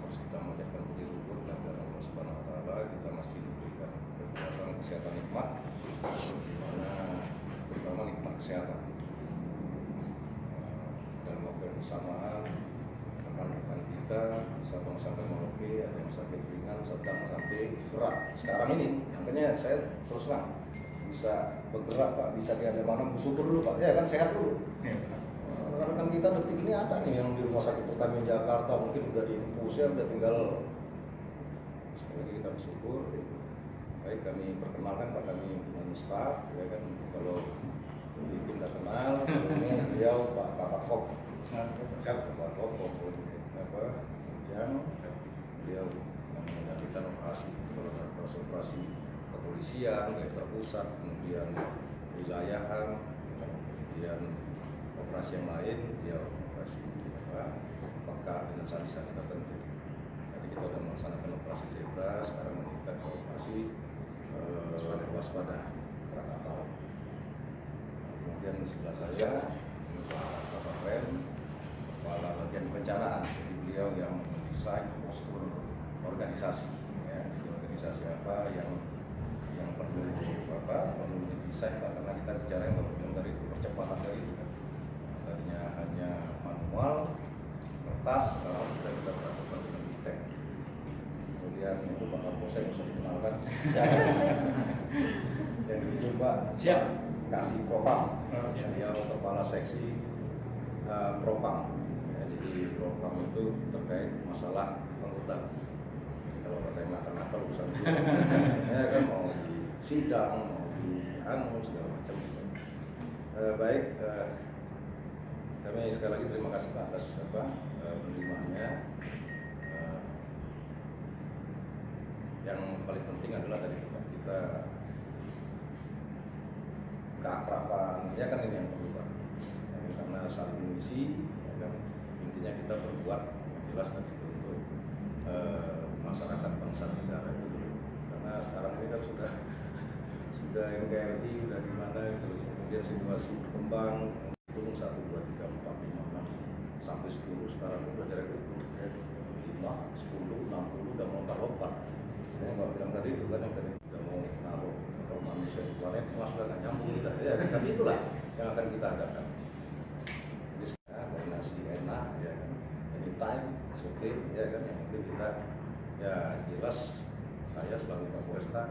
terus kita mengucapkan puji syukur kepada Allah Subhanahu Wa Taala, kita masih diberikan kekuatan kesehatan nikmat, di mana terutama nikmat kesehatan. Dalam waktu yang bersamaan, rekan-rekan kita Sabang sampai Merauke ada yang sakit ringan, sedang sampai berat. Sekarang ini, makanya saya terus terang bisa bergerak Pak, bisa di mana bersyukur dulu Pak, ya kan sehat dulu. Rekan-rekan kita detik ini ada nih yang di rumah sakit Pertamina Jakarta mungkin udah diinfus ya, udah tinggal. Sekali lagi kita bersyukur. Baik, kami perkenalkan Pak, kami dengan staf, ya kan, kalau di tim tidak kenal, ini beliau Pak Kapakop, siap Pak Kapakop, yang beliau menjalankan operasi kepolisian, baik terpusat, kemudian wilayahan, kemudian operasi yang lain, dia operasi peka dengan sandi-sandi tertentu. Jadi kita sudah melaksanakan operasi zebra, sekarang kita operasi waspada Krakatau. Kemudian di sebelah saya Pak Kapolres, kepala bagian perencanaan, jadi beliau yang mendesain postur organisasi. Ya, jadi organisasi apa yang perlu didesain Pak, karena kita bicara yang dari percepatan dari itu kan. Tadinya hanya manual, kertas, sekarang kita lakukan dengan e-tech. Kemudian itu Pak Kapolsek bisa dikenalkan. Yang dicoba siap kasih propam, beliau kepala seksi propam. Ya, jadi propam itu terkait masalah anggota. Kalau kata yang nakal-nakal urusan itu, ya kan mau di sidang, mau di segala macam. Baik, kami sekali lagi terima kasih Pak atas penerimaannya. Yang paling penting adalah tadi kita keakraban, ya kan ini yang perlu Pak. Ya, karena saling mengisi, ya kan, intinya kita berbuat yang jelas tadi itu untuk masyarakat bangsa negara itu. Karena sekarang ini kan sudah NKRI, udah di mana itu, kemudian situasi berkembang, turun 1, 2, 3, 4, 5, 6 sampai 10, sekarang udah dari 5, 10, 60 udah mau lompat. Saya nggak bilang tadi itu kan, yang tadi udah mau naruh atau manusia di planet Mars sudah nggak nyambung kita, ya kan? Tapi itulah yang akan kita hadapan. Jadi sekarang dari nasi enak, ya kan, anytime, oke, ya kan, yang penting kita ya jelas saya selalu Pak Polresta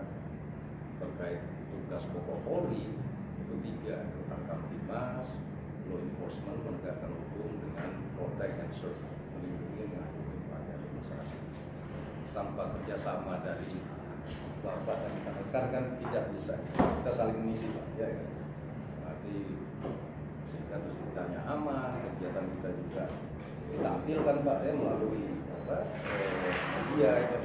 terkait tugas pokok Polri itu 3, tentang Kamtibmas, law enforcement, penegakan hukum, dengan protect and serve, melindungi mengayomi rakyat dan masyarakat. Tanpa kerjasama dari Bapak dan rekan-rekan kan tidak bisa. Kita saling mengisi Pak, ya kan. Berarti sehingga terus ditanya aman, kegiatan kita juga ditampilkan Pak, ya melalui media, ya,